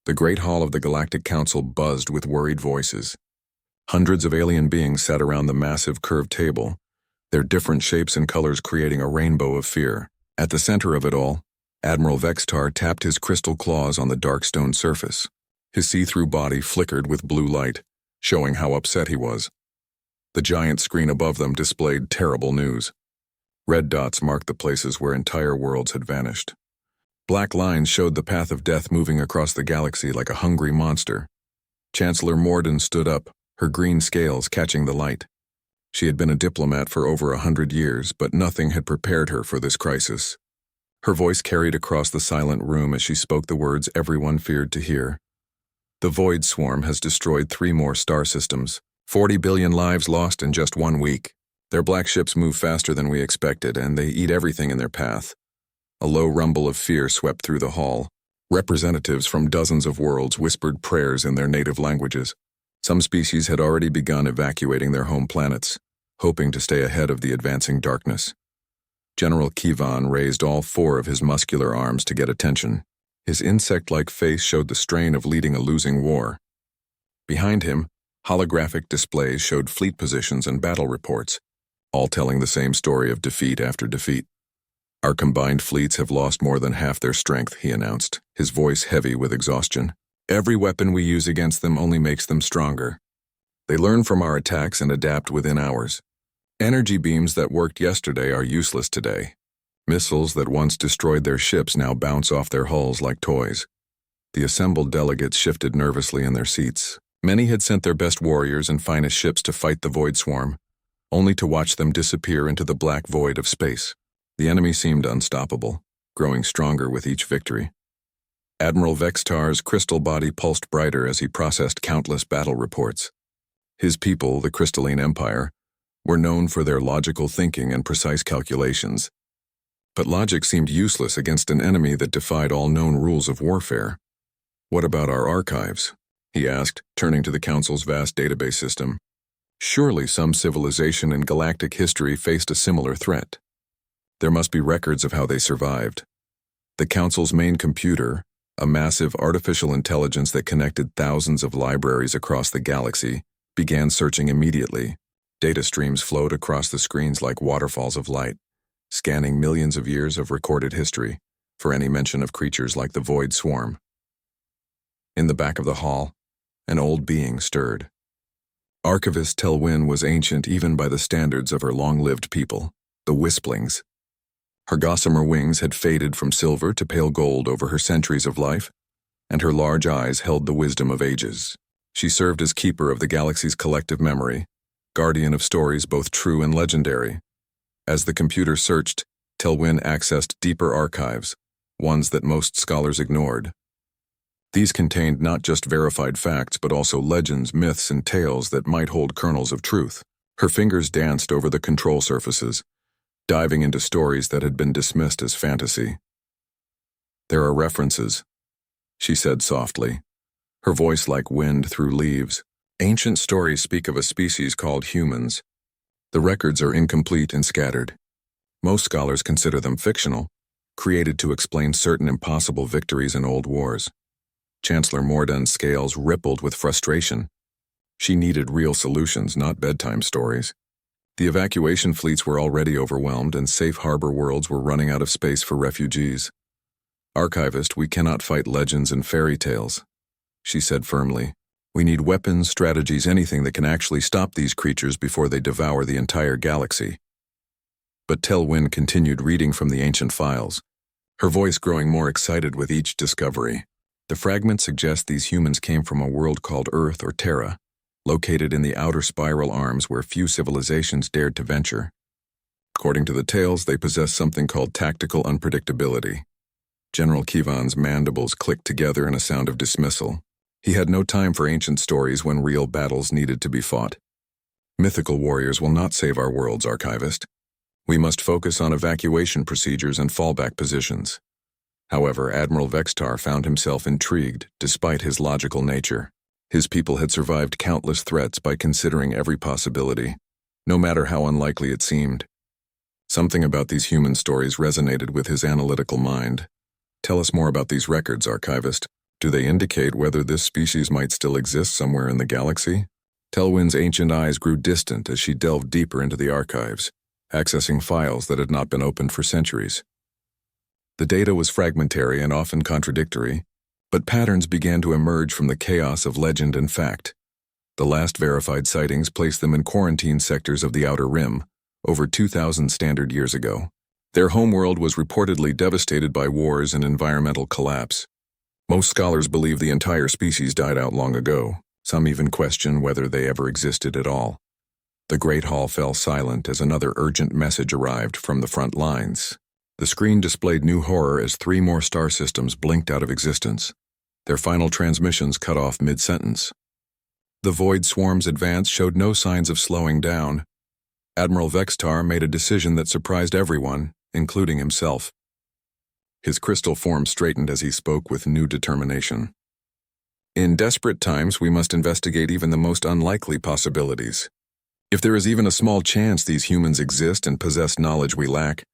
The Great Hall of the Galactic Council buzzed with worried voices. Hundreds of alien beings sat around the massive curved table, their different shapes and colors creating a rainbow of fear. At the center of it all, Admiral Vextar tapped his crystal claws on the dark stone surface. His see-through body flickered with blue light, showing how upset he was. The giant screen above them displayed terrible news. Red dots marked the places where entire worlds had vanished. Black lines showed the path of death moving across the galaxy like a hungry monster. Chancellor Morden stood up, her green scales catching the light. She had been a diplomat for over 100 years, but nothing had prepared her for this crisis. Her voice carried across the silent room as she spoke the words everyone feared to hear. The Void Swarm has destroyed 3 more star systems. 40 billion lives lost in just 1 week. Their black ships move faster than we expected, and they eat everything in their path. A low rumble of fear swept through the hall. Representatives from dozens of worlds whispered prayers in their native languages. Some species had already begun evacuating their home planets, hoping to stay ahead of the advancing darkness. General Kivan raised all 4 of his muscular arms to get attention. His insect-like face showed the strain of leading a losing war. Behind him, holographic displays showed fleet positions and battle reports, all telling the same story of defeat after defeat. Our combined fleets have lost more than half their strength, he announced, his voice heavy with exhaustion. Every weapon we use against them only makes them stronger. They learn from our attacks and adapt within hours. Energy beams that worked yesterday are useless today. Missiles that once destroyed their ships now bounce off their hulls like toys. The assembled delegates shifted nervously in their seats. Many had sent their best warriors and finest ships to fight the Void Swarm, only to watch them disappear into the black void of space. The enemy seemed unstoppable, growing stronger with each victory. Admiral Vextar's crystal body pulsed brighter as he processed countless battle reports. His people, the Crystalline Empire, were known for their logical thinking and precise calculations. But logic seemed useless against an enemy that defied all known rules of warfare. What about our archives? He asked, turning to the Council's vast database system. Surely some civilization in galactic history faced a similar threat. There must be records of how they survived. The Council's main computer, a massive artificial intelligence that connected thousands of libraries across the galaxy, began searching immediately. Data streams flowed across the screens like waterfalls of light, scanning millions of years of recorded history for any mention of creatures like the Void Swarm. In the back of the hall, an old being stirred. Archivist Telwyn was ancient even by the standards of her long-lived people, the Wisplings. Her gossamer wings had faded from silver to pale gold over her centuries of life, and her large eyes held the wisdom of ages. She served as keeper of the galaxy's collective memory, guardian of stories both true and legendary. As the computer searched, Telwyn accessed deeper archives, ones that most scholars ignored. These contained not just verified facts but also legends, myths, and tales that might hold kernels of truth. Her fingers danced over the control surfaces, diving into stories that had been dismissed as fantasy. There are references, she said softly, her voice like wind through leaves. Ancient stories speak of a species called humans. The records are incomplete and scattered. Most scholars consider them fictional, created to explain certain impossible victories in old wars. Chancellor Morden's scales rippled with frustration. She needed real solutions, not bedtime stories. The evacuation fleets were already overwhelmed, and safe harbor worlds were running out of space for refugees. Archivist, we cannot fight legends and fairy tales, she said firmly. We need weapons, strategies, anything that can actually stop these creatures before they devour the entire galaxy. But Telwyn continued reading from the ancient files, her voice growing more excited with each discovery. The fragments suggest these humans came from a world called Earth or Terra, located in the outer spiral arms where few civilizations dared to venture. According to the tales, they possess something called tactical unpredictability. General Kivan's mandibles clicked together in a sound of dismissal. He had no time for ancient stories when real battles needed to be fought. Mythical warriors will not save our worlds, Archivist. We must focus on evacuation procedures and fallback positions. However, Admiral Vextar found himself intrigued, despite his logical nature. His people had survived countless threats by considering every possibility, no matter how unlikely it seemed. Something about these human stories resonated with his analytical mind. Tell us more about these records, Archivist. Do they indicate whether this species might still exist somewhere in the galaxy? Telwyn's ancient eyes grew distant as she delved deeper into the archives, accessing files that had not been opened for centuries. The data was fragmentary and often contradictory, but patterns began to emerge from the chaos of legend and fact. The last verified sightings placed them in quarantine sectors of the Outer Rim, over 2,000 standard years ago. Their homeworld was reportedly devastated by wars and environmental collapse. Most scholars believe the entire species died out long ago. Some even question whether they ever existed at all. The Great Hall fell silent as another urgent message arrived from the front lines. The screen displayed new horror as 3 more star systems blinked out of existence. Their final transmissions cut off mid-sentence. The Void Swarm's advance showed no signs of slowing down. Admiral Vextar made a decision that surprised everyone, including himself. His crystal form straightened as he spoke with new determination. In desperate times, we must investigate even the most unlikely possibilities. If there is even a small chance these humans exist and possess knowledge we lack,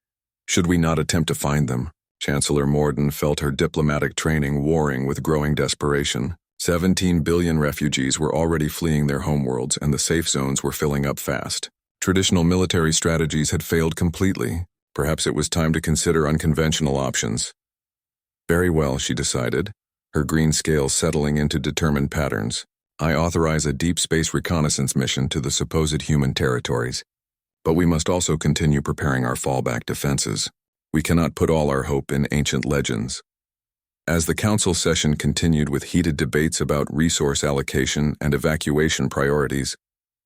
should we not attempt to find them? Chancellor Morden felt her diplomatic training warring with growing desperation. 17 billion refugees were already fleeing their homeworlds, and the safe zones were filling up fast. Traditional military strategies had failed completely. Perhaps it was time to consider unconventional options. Very well, she decided, her green scales settling into determined patterns. I authorize a deep space reconnaissance mission to the supposed human territories. But we must also continue preparing our fallback defenses. We cannot put all our hope in ancient legends. As the council session continued with heated debates about resource allocation and evacuation priorities,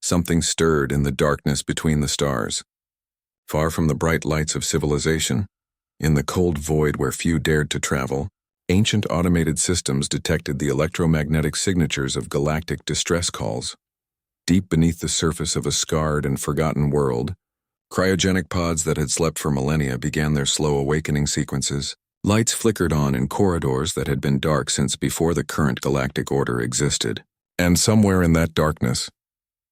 something stirred in the darkness between the stars. Far from the bright lights of civilization, in the cold void where few dared to travel, ancient automated systems detected the electromagnetic signatures of galactic distress calls. Deep beneath the surface of a scarred and forgotten world, cryogenic pods that had slept for millennia began their slow awakening sequences. Lights flickered on in corridors that had been dark since before the current galactic order existed. And somewhere in that darkness,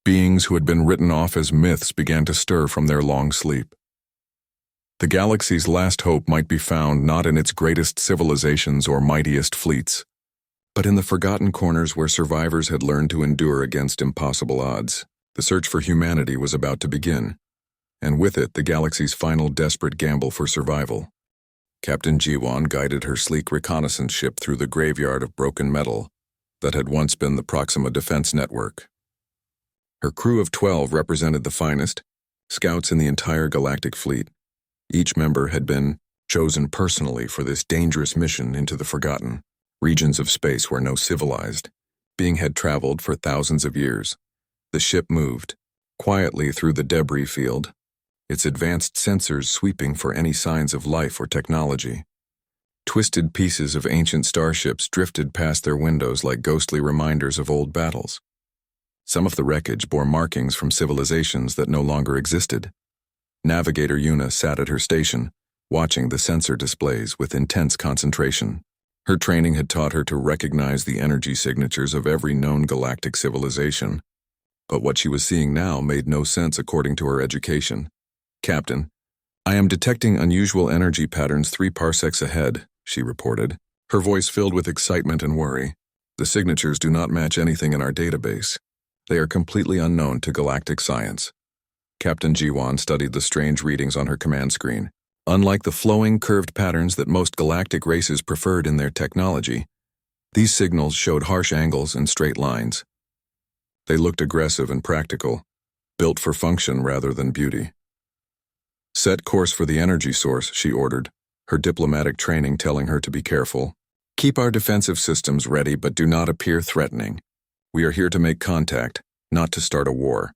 beings who had been written off as myths began to stir from their long sleep. The galaxy's last hope might be found not in its greatest civilizations or mightiest fleets, but in the forgotten corners where survivors had learned to endure against impossible odds. The search for humanity was about to begin, and with it the galaxy's final desperate gamble for survival. Captain Jiwan guided her sleek reconnaissance ship through the graveyard of broken metal that had once been the Proxima Defense Network. Her crew of 12 represented the finest scouts in the entire galactic fleet. Each member had been chosen personally for this dangerous mission into the forgotten regions of space where no civilized being had traveled for thousands of years. The ship moved quietly through the debris field, its advanced sensors sweeping for any signs of life or technology. Twisted pieces of ancient starships drifted past their windows like ghostly reminders of old battles. Some of the wreckage bore markings from civilizations that no longer existed. Navigator Yuna sat at her station, watching the sensor displays with intense concentration. Her training had taught her to recognize the energy signatures of every known galactic civilization, but what she was seeing now made no sense according to her education. "Captain, I am detecting unusual energy patterns 3 parsecs ahead," she reported, her voice filled with excitement and worry. "The signatures do not match anything in our database. They are completely unknown to galactic science." Captain Jiwan studied the strange readings on her command screen. Unlike the flowing, curved patterns that most galactic races preferred in their technology, these signals showed harsh angles and straight lines. They looked aggressive and practical, built for function rather than beauty. "Set course for the energy source," she ordered, her diplomatic training telling her to be careful. "Keep our defensive systems ready, but do not appear threatening. We are here to make contact, not to start a war."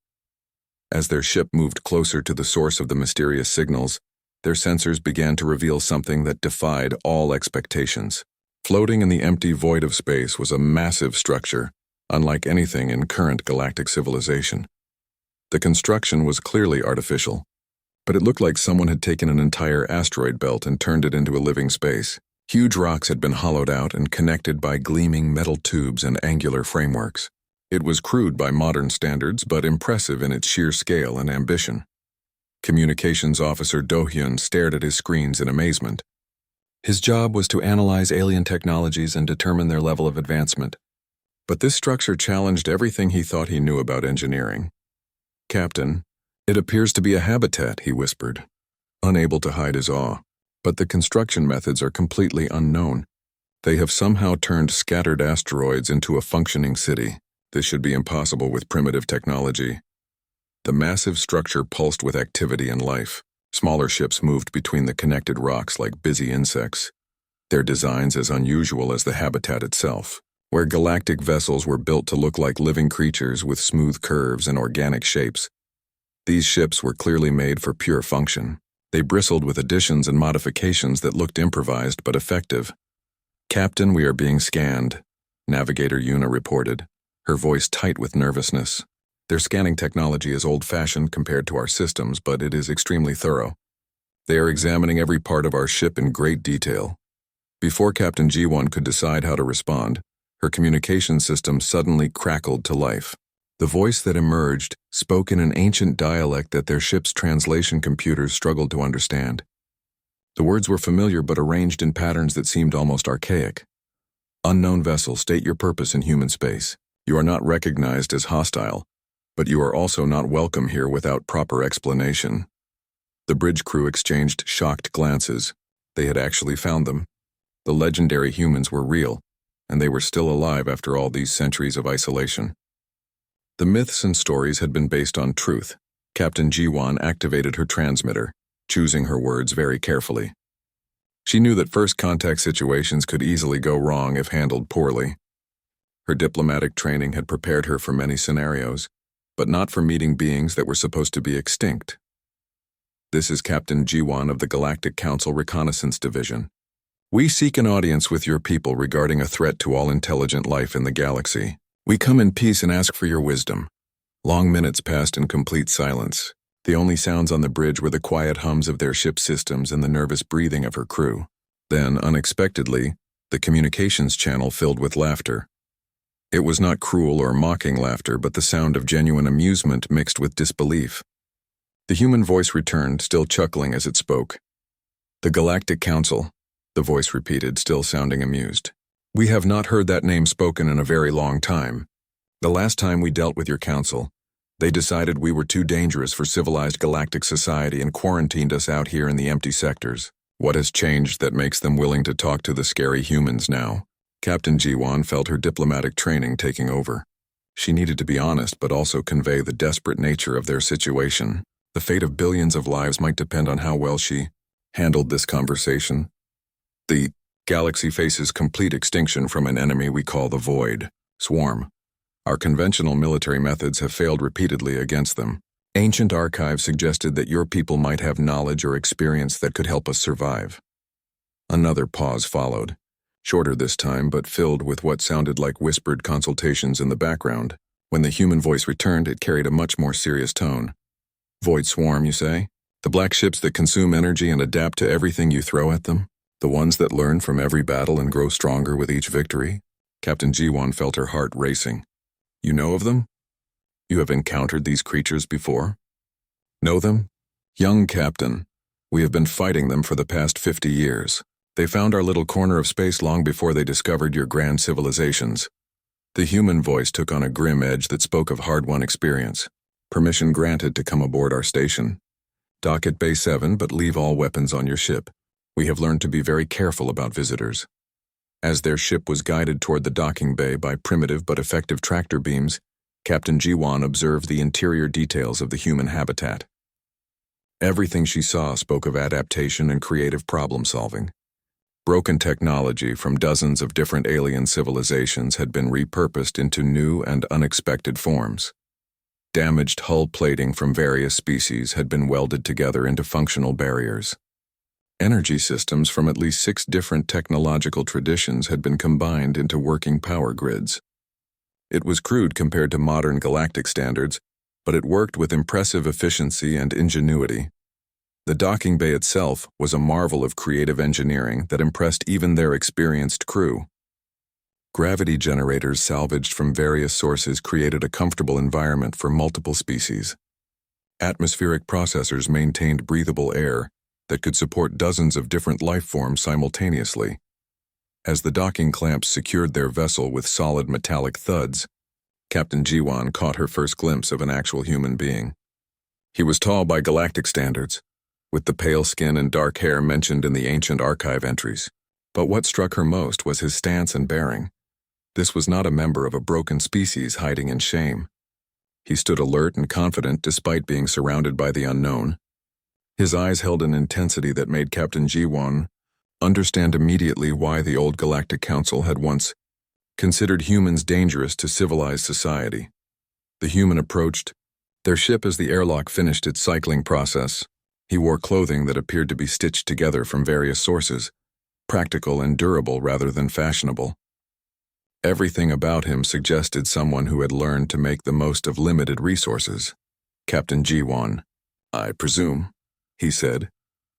As their ship moved closer to the source of the mysterious signals, their sensors began to reveal something that defied all expectations. Floating in the empty void of space was a massive structure, unlike anything in current galactic civilization. The construction was clearly artificial, but it looked like someone had taken an entire asteroid belt and turned it into a living space. Huge rocks had been hollowed out and connected by gleaming metal tubes and angular frameworks. It was crude by modern standards, but impressive in its sheer scale and ambition. Communications Officer Do-hyun stared at his screens in amazement. His job was to analyze alien technologies and determine their level of advancement. But this structure challenged everything he thought he knew about engineering. "Captain, it appears to be a habitat," he whispered, unable to hide his awe. "But the construction methods are completely unknown. They have somehow turned scattered asteroids into a functioning city. This should be impossible with primitive technology." The massive structure pulsed with activity and life. Smaller ships moved between the connected rocks like busy insects, their designs as unusual as the habitat itself, where galactic vessels were built to look like living creatures with smooth curves and organic shapes. These ships were clearly made for pure function. They bristled with additions and modifications that looked improvised but effective. "Captain, we are being scanned," Navigator Una reported, her voice tight with nervousness. "Their scanning technology is old-fashioned compared to our systems, but it is extremely thorough. They are examining every part of our ship in great detail." Before Captain G1 could decide how to respond, her communication system suddenly crackled to life. The voice that emerged spoke in an ancient dialect that their ship's translation computers struggled to understand. The words were familiar but arranged in patterns that seemed almost archaic. "Unknown vessel, state your purpose in human space. You are not recognized as hostile, but you are also not welcome here without proper explanation." The bridge crew exchanged shocked glances. They had actually found them. The legendary humans were real, and they were still alive after all these centuries of isolation. The myths and stories had been based on truth. Captain G1 activated her transmitter, choosing her words very carefully. She knew that first contact situations could easily go wrong if handled poorly. Her diplomatic training had prepared her for many scenarios, but not for meeting beings that were supposed to be extinct. "This is Captain G1 of the Galactic Council Reconnaissance Division. We seek an audience with your people regarding a threat to all intelligent life in the galaxy. We come in peace and ask for your wisdom." Long minutes passed in complete silence. The only sounds on the bridge were the quiet hums of their ship systems and the nervous breathing of her crew. Then, unexpectedly, the communications channel filled with laughter. It was not cruel or mocking laughter, but the sound of genuine amusement mixed with disbelief. The human voice returned, still chuckling as it spoke. "The Galactic Council," the voice repeated, still sounding amused. "We have not heard that name spoken in a very long time. The last time we dealt with your council, they decided we were too dangerous for civilized galactic society and quarantined us out here in the empty sectors. What has changed that makes them willing to talk to the scary humans now?" Captain G1 felt her diplomatic training taking over. She needed to be honest but also convey the desperate nature of their situation. The fate of billions of lives might depend on how well she handled this conversation. "The galaxy faces complete extinction from an enemy we call the Void, Swarm. Our conventional military methods have failed repeatedly against them. Ancient archives suggested that your people might have knowledge or experience that could help us survive." Another pause followed. Shorter this time, but filled with what sounded like whispered consultations in the background. When the human voice returned, it carried a much more serious tone. "Void Swarm, you say? The black ships that consume energy and adapt to everything you throw at them? The ones that learn from every battle and grow stronger with each victory?" Captain G1 felt her heart racing. "You know of them? You have encountered these creatures before?" "Know them? Young Captain, we have been fighting them for the past 50 years. They found our little corner of space long before they discovered your grand civilizations." The human voice took on a grim edge that spoke of hard-won experience. "Permission granted to come aboard our station. Dock at Bay 7, but leave all weapons on your ship. We have learned to be very careful about visitors." As their ship was guided toward the docking bay by primitive but effective tractor beams, Captain G1 observed the interior details of the human habitat. Everything she saw spoke of adaptation and creative problem-solving. Broken technology from dozens of different alien civilizations had been repurposed into new and unexpected forms. Damaged hull plating from various species had been welded together into functional barriers. Energy systems from at least 6 different technological traditions had been combined into working power grids. It was crude compared to modern galactic standards, but it worked with impressive efficiency and ingenuity. The docking bay itself was a marvel of creative engineering that impressed even their experienced crew. Gravity generators salvaged from various sources created a comfortable environment for multiple species. Atmospheric processors maintained breathable air, that could support dozens of different life forms simultaneously. As the docking clamps secured their vessel with solid metallic thuds, Captain Jiwan caught her first glimpse of an actual human being. He was tall by galactic standards, with the pale skin and dark hair mentioned in the ancient archive entries. But what struck her most was his stance and bearing. This was not a member of a broken species hiding in shame. He stood alert and confident despite being surrounded by the unknown. His eyes held an intensity that made Captain Jiwan understand immediately why the old Galactic Council had once considered humans dangerous to civilized society. The human approached their ship as the airlock finished its cycling process. He wore clothing that appeared to be stitched together from various sources, practical and durable rather than fashionable. Everything about him suggested someone who had learned to make the most of limited resources. Captain Jiwan, "I presume," he said,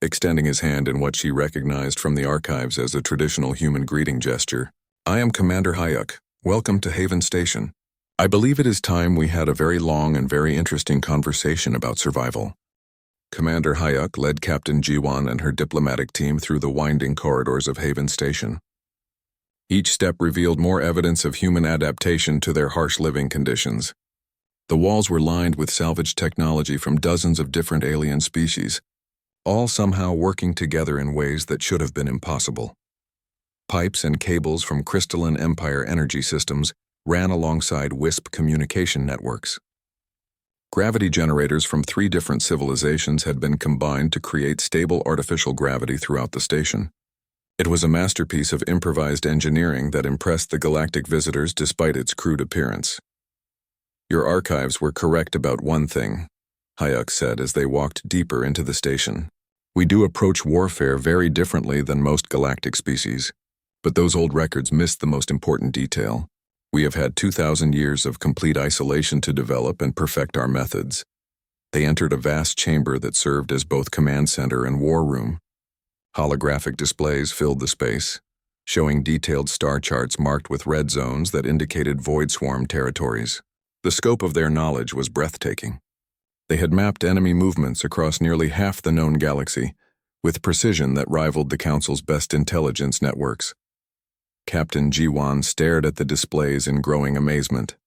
extending his hand in what she recognized from the archives as a traditional human greeting gesture. "I am Commander Hyuk. Welcome to Haven Station. I believe it is time we had a very long and very interesting conversation about survival." Commander Hyuk led Captain Jiwan and her diplomatic team through the winding corridors of Haven Station. Each step revealed more evidence of human adaptation to their harsh living conditions. The walls were lined with salvaged technology from dozens of different alien species, all somehow working together in ways that should have been impossible. Pipes and cables from crystalline Empire energy systems ran alongside WISP communication networks. Gravity generators from 3 different civilizations had been combined to create stable artificial gravity throughout the station. It was a masterpiece of improvised engineering that impressed the galactic visitors despite its crude appearance. "Your archives were correct about one thing," Hyuk said as they walked deeper into the station. "We do approach warfare very differently than most galactic species, but those old records missed the most important detail. We have had 2,000 years of complete isolation to develop and perfect our methods." They entered a vast chamber that served as both command center and war room. Holographic displays filled the space, showing detailed star charts marked with red zones that indicated void swarm territories. The scope of their knowledge was breathtaking. They had mapped enemy movements across nearly half the known galaxy, with precision that rivaled the Council's best intelligence networks. Captain Jiwan stared at the displays in growing amazement.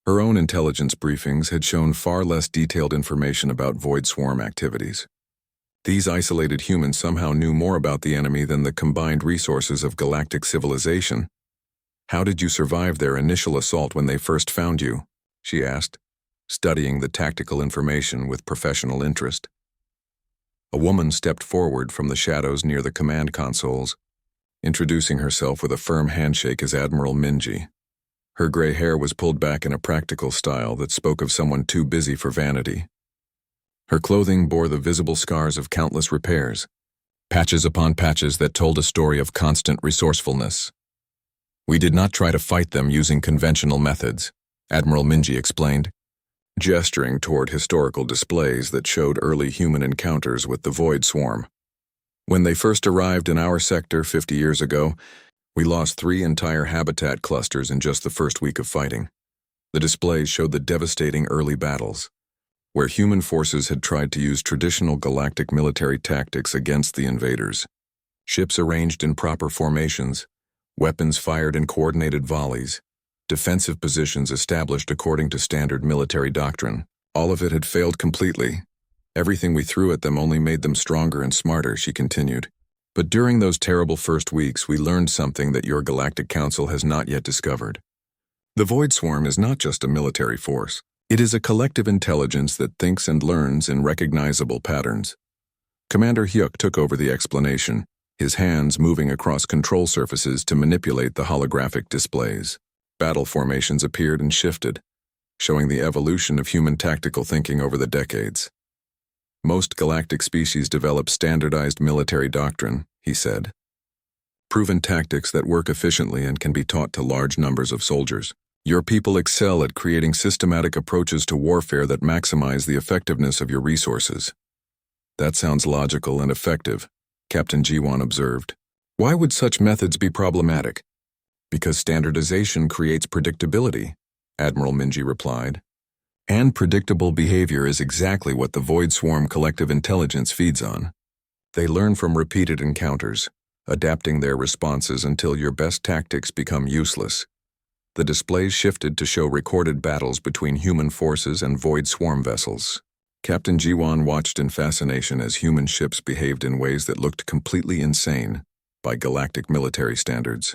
Her own intelligence briefings had shown far less detailed information about void swarm activities. These isolated humans somehow knew more about the enemy than the combined resources of galactic civilization. "How did you survive their initial assault when they first found you?" she asked, studying the tactical information with professional interest. A woman stepped forward from the shadows near the command consoles, introducing herself with a firm handshake as Admiral Minji. Her gray hair was pulled back in a practical style that spoke of someone too busy for vanity. Her clothing bore the visible scars of countless repairs, patches upon patches that told a story of constant resourcefulness. "We did not try to fight them using conventional methods," Admiral Minji explained, gesturing toward historical displays that showed early human encounters with the Void Swarm. "When they first arrived in our sector 50 years ago, we lost 3 entire habitat clusters in just the first week of fighting." The displays showed the devastating early battles, where human forces had tried to use traditional galactic military tactics against the invaders. Ships arranged in proper formations, weapons fired in coordinated volleys, defensive positions established according to standard military doctrine. All of it had failed completely. "Everything we threw at them only made them stronger and smarter," she continued. "But during those terrible first weeks, we learned something that your Galactic Council has not yet discovered. The Void Swarm is not just a military force. It is a collective intelligence that thinks and learns in recognizable patterns." Commander Hyuk took over the explanation, his hands moving across control surfaces to manipulate the holographic displays. Battle formations appeared and shifted, showing the evolution of human tactical thinking over the decades. "Most galactic species develop standardized military doctrine," he said. "Proven tactics that work efficiently and can be taught to large numbers of soldiers. Your people excel at creating systematic approaches to warfare that maximize the effectiveness of your resources." "That sounds logical and effective," Captain Jiwan observed. "Why would such methods be problematic?" "Because standardization creates predictability," Admiral Minji replied. "And predictable behavior is exactly what the Void Swarm collective intelligence feeds on." They learn from repeated encounters, adapting their responses until your best tactics become useless. The displays shifted to show recorded battles between human forces and void swarm vessels. Captain Jiwan watched in fascination as human ships behaved in ways that looked completely insane by galactic military standards.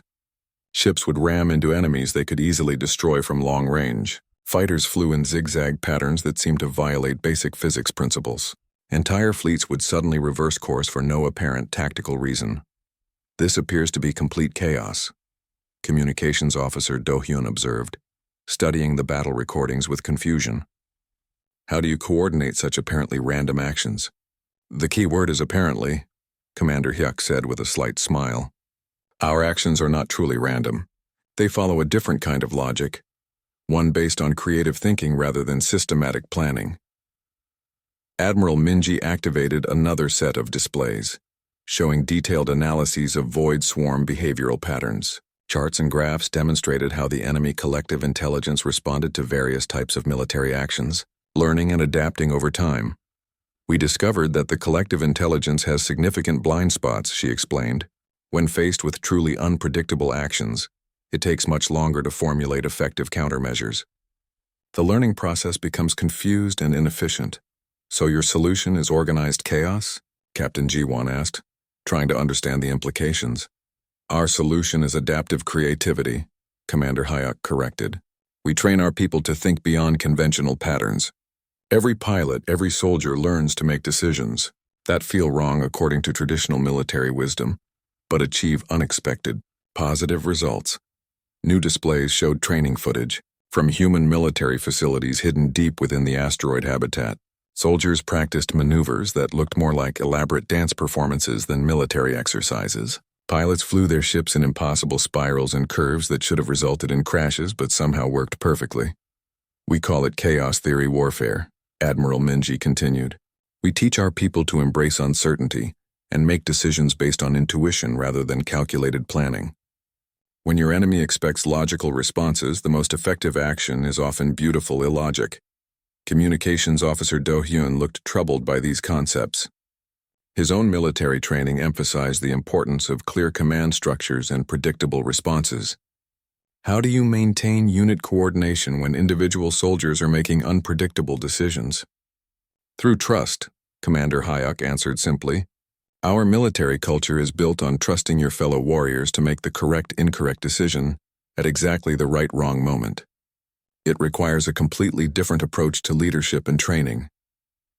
Ships would ram into enemies they could easily destroy from long range. Fighters flew in zigzag patterns that seemed to violate basic physics principles. Entire fleets would suddenly reverse course for no apparent tactical reason. This appears to be complete chaos, Communications Officer Do-hyun observed, studying the battle recordings with confusion. How do you coordinate such apparently random actions? The key word is apparently, Commander Hyuk said with a slight smile. Our actions are not truly random. They follow a different kind of logic, one based on creative thinking rather than systematic planning. Admiral Minji activated another set of displays, showing detailed analyses of void swarm behavioral patterns. Charts and graphs demonstrated how the enemy collective intelligence responded to various types of military actions, learning and adapting over time. We discovered that the collective intelligence has significant blind spots, she explained. When faced with truly unpredictable actions, it takes much longer to formulate effective countermeasures. The learning process becomes confused and inefficient. So your solution is organized chaos? Captain Jiwan asked, trying to understand the implications. Our solution is adaptive creativity, Commander Hyuk corrected. We train our people to think beyond conventional patterns. Every pilot, every soldier learns to make decisions that feel wrong according to traditional military wisdom, but achieve unexpected, positive results. New displays showed training footage from human military facilities hidden deep within the asteroid habitat. Soldiers practiced maneuvers that looked more like elaborate dance performances than military exercises. Pilots flew their ships in impossible spirals and curves that should have resulted in crashes but somehow worked perfectly. We call it chaos theory warfare, Admiral Minji continued. We teach our people to embrace uncertainty and make decisions based on intuition rather than calculated planning. When your enemy expects logical responses, the most effective action is often beautiful illogic. Communications Officer Do-hyun looked troubled by these concepts. His own military training emphasized the importance of clear command structures and predictable responses. How do you maintain unit coordination when individual soldiers are making unpredictable decisions? Through trust, Commander Hyuk answered simply. Our military culture is built on trusting your fellow warriors to make the correct-incorrect decision at exactly the right-wrong moment. It requires a completely different approach to leadership and training.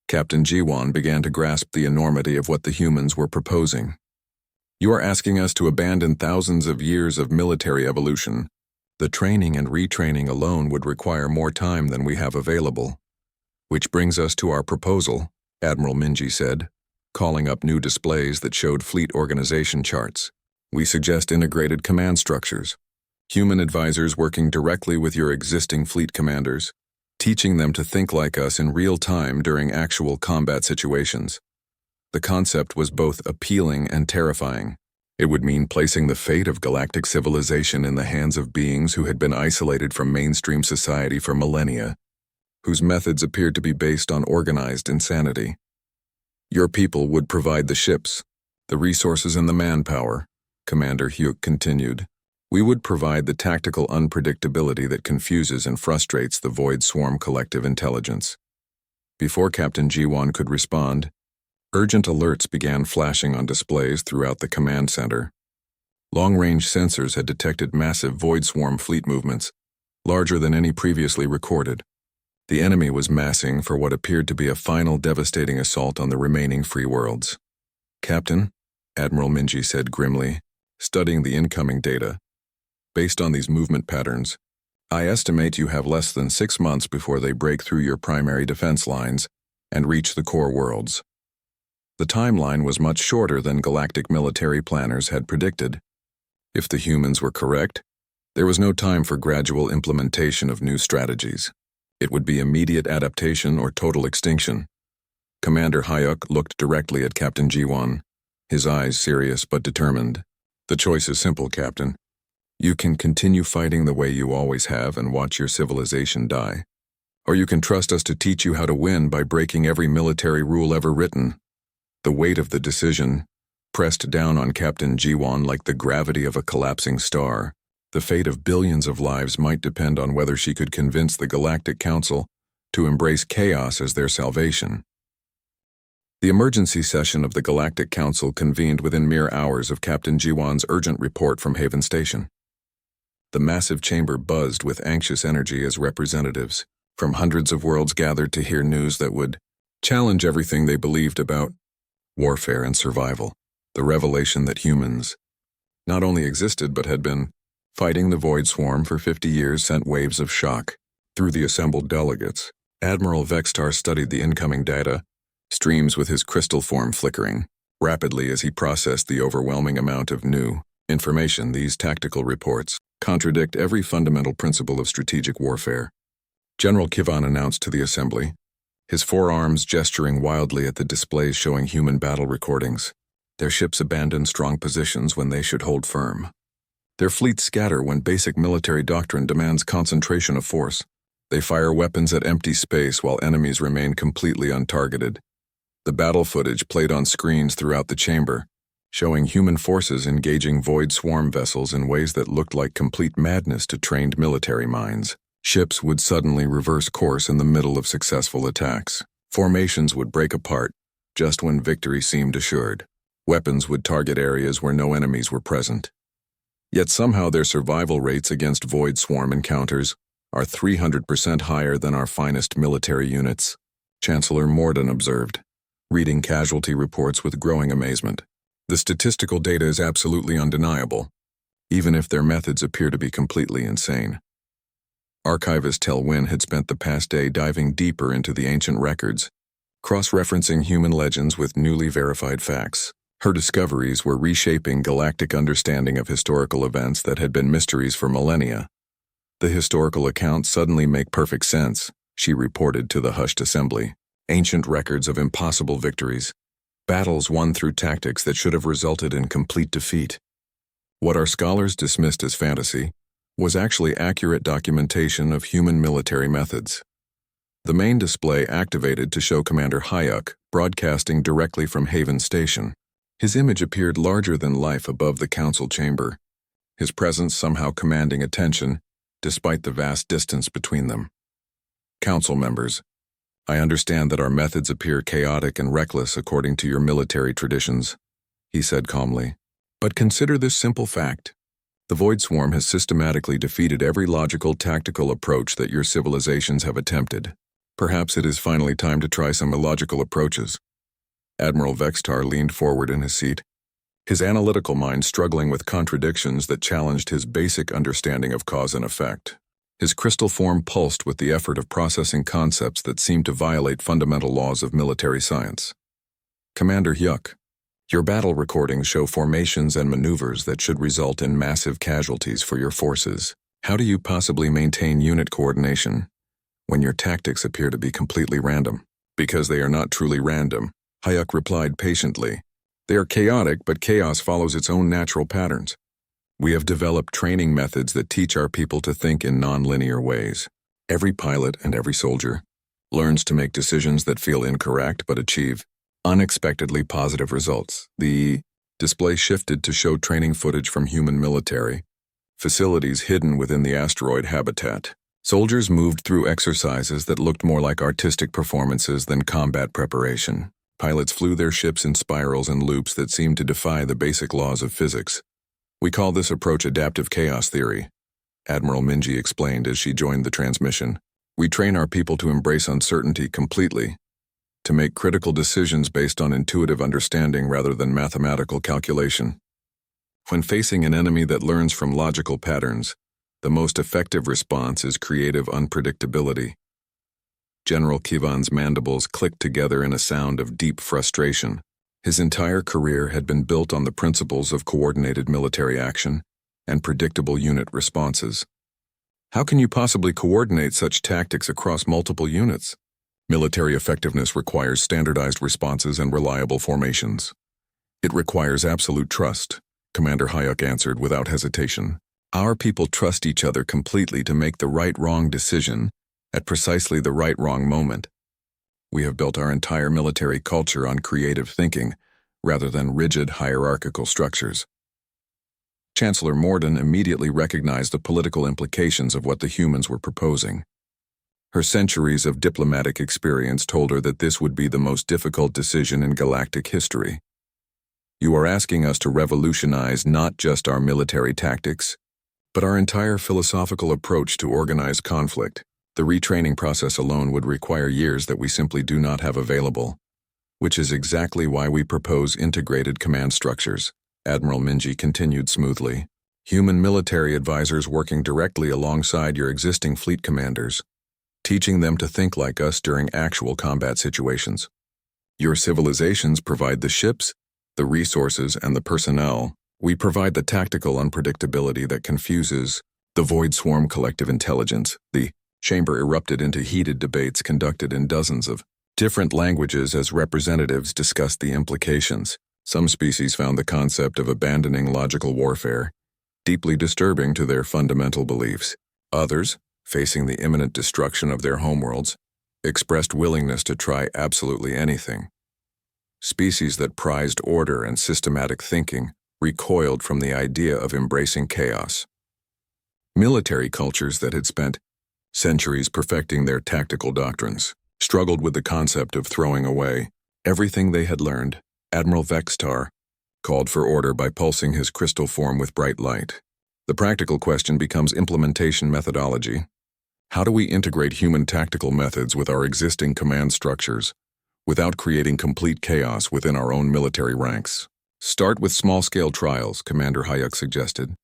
Captain Jiwan began to grasp the enormity of what the humans were proposing. You are asking us to abandon thousands of years of military evolution. The training and retraining alone would require more time than we have available. Which brings us to our proposal, Admiral Minji said, calling up new displays that showed fleet organization charts. We suggest integrated command structures. Human advisors working directly with your existing fleet commanders, teaching them to think like us in real time during actual combat situations. The concept was both appealing and terrifying. It would mean placing the fate of galactic civilization in the hands of beings who had been isolated from mainstream society for millennia, whose methods appeared to be based on organized insanity. Your people would provide the ships, the resources and the manpower, Commander Hyuk continued. We would provide the tactical unpredictability that confuses and frustrates the Void Swarm collective intelligence. Before Captain Jiwan could respond, urgent alerts began flashing on displays throughout the command center. Long-range sensors had detected massive Void Swarm fleet movements, larger than any previously recorded. The enemy was massing for what appeared to be a final devastating assault on the remaining free worlds. Captain, Admiral Minji said grimly, studying the incoming data. Based on these movement patterns, I estimate you have less than 6 months before they break through your primary defense lines and reach the core worlds. The timeline was much shorter than galactic military planners had predicted. If the humans were correct, there was no time for gradual implementation of new strategies. It would be immediate adaptation or total extinction. Commander Hyuk looked directly at Captain Jiwan, his eyes serious but determined. The choice is simple, Captain. You can continue fighting the way you always have and watch your civilization die. Or you can trust us to teach you how to win by breaking every military rule ever written. The weight of the decision pressed down on Captain Jiwon like the gravity of a collapsing star. The fate of billions of lives might depend on whether she could convince the Galactic Council to embrace chaos as their salvation. The emergency session of the Galactic Council convened within mere hours of Captain Jiwon's urgent report from Haven Station. The massive chamber buzzed with anxious energy as representatives from hundreds of worlds gathered to hear news that would challenge everything they believed about warfare and survival. The revelation that humans not only existed but had been fighting the Void Swarm for 50 years sent waves of shock through the assembled delegates. Admiral Vextar studied the incoming data streams with his crystal form flickering rapidly as he processed the overwhelming amount of new information. These tactical reports contradict every fundamental principle of strategic warfare. General Kivan announced to the assembly, his forearms gesturing wildly at the displays showing human battle recordings. Their ships abandon strong positions when they should hold firm. Their fleets scatter when basic military doctrine demands concentration of force. They fire weapons at empty space while enemies remain completely untargeted. The battle footage played on screens throughout the chamber, showing human forces engaging Void Swarm vessels in ways that looked like complete madness to trained military minds. Ships would suddenly reverse course in the middle of successful attacks. Formations would break apart just when victory seemed assured. Weapons would target areas where no enemies were present. Yet somehow their survival rates against Void Swarm encounters are 300% higher than our finest military units, Chancellor Morden observed, reading casualty reports with growing amazement. The statistical data is absolutely undeniable, even if their methods appear to be completely insane. Archivist Tel Win had spent the past day diving deeper into the ancient records, cross-referencing human legends with newly verified facts. Her discoveries were reshaping galactic understanding of historical events that had been mysteries for millennia. The historical accounts suddenly make perfect sense, she reported to the hushed assembly. Ancient records of impossible victories, battles won through tactics that should have resulted in complete defeat. What our scholars dismissed as fantasy was actually accurate documentation of human military methods. The main display activated to show Commander Hayuk broadcasting directly from Haven Station. His image appeared larger than life above the council chamber, his presence somehow commanding attention despite the vast distance between them. Council members, I understand that our methods appear chaotic and reckless according to your military traditions, he said calmly. But consider this simple fact. The Void Swarm has systematically defeated every logical tactical approach that your civilizations have attempted. Perhaps it is finally time to try some illogical approaches. Admiral Vextar leaned forward in his seat, his analytical mind struggling with contradictions that challenged his basic understanding of cause and effect. His crystal form pulsed with the effort of processing concepts that seemed to violate fundamental laws of military science. Commander Hyuk, your battle recordings show formations and maneuvers that should result in massive casualties for your forces. How do you possibly maintain unit coordination when your tactics appear to be completely random? Because they are not truly random, Hayuk replied patiently. They are chaotic, but chaos follows its own natural patterns. We have developed training methods that teach our people to think in non-linear ways. Every pilot and every soldier learns to make decisions that feel incorrect but achieve unexpectedly positive results. The display shifted to show training footage from human military facilities hidden within the asteroid habitat. Soldiers moved through exercises that looked more like artistic performances than combat preparation. Pilots flew their ships in spirals and loops that seemed to defy the basic laws of physics. We call this approach adaptive chaos theory, Admiral Minji explained as she joined the transmission. We train our people to embrace uncertainty completely, to make critical decisions based on intuitive understanding rather than mathematical calculation. When facing an enemy that learns from logical patterns, the most effective response is creative unpredictability. General Kivan's mandibles clicked together in a sound of deep frustration. His entire career had been built on the principles of coordinated military action and predictable unit responses. How can you possibly coordinate such tactics across multiple units? Military effectiveness requires standardized responses and reliable formations. It requires absolute trust, Commander Hayuk answered without hesitation. Our people trust each other completely to make the right-wrong decision at precisely the right-wrong moment. We have built our entire military culture on creative thinking, rather than rigid hierarchical structures. Chancellor Morden immediately recognized the political implications of what the humans were proposing. Her centuries of diplomatic experience told her that this would be the most difficult decision in galactic history. You are asking us to revolutionize not just our military tactics, but our entire philosophical approach to organized conflict. The retraining process alone would require years that we simply do not have available, which is exactly why we propose integrated command structures. Admiral Minji continued smoothly. Human military advisors working directly alongside your existing fleet commanders, teaching them to think like us during actual combat situations. Your civilizations provide the ships, the resources, and the personnel. We provide the tactical unpredictability that confuses the Void Swarm collective intelligence. The chamber erupted into heated debates conducted in dozens of different languages as representatives discussed the implications. Some species found the concept of abandoning logical warfare deeply disturbing to their fundamental beliefs. Others, facing the imminent destruction of their homeworlds, expressed willingness to try absolutely anything. Species that prized order and systematic thinking recoiled from the idea of embracing chaos. Military cultures that had spent centuries perfecting their tactical doctrines struggled with the concept of throwing away everything they had learned. Admiral Vextar called for order by pulsing his crystal form with bright light. The practical question becomes implementation methodology. How do we integrate human tactical methods with our existing command structures without creating complete chaos within our own military ranks? Start with small-scale trials, Commander Hayek suggested.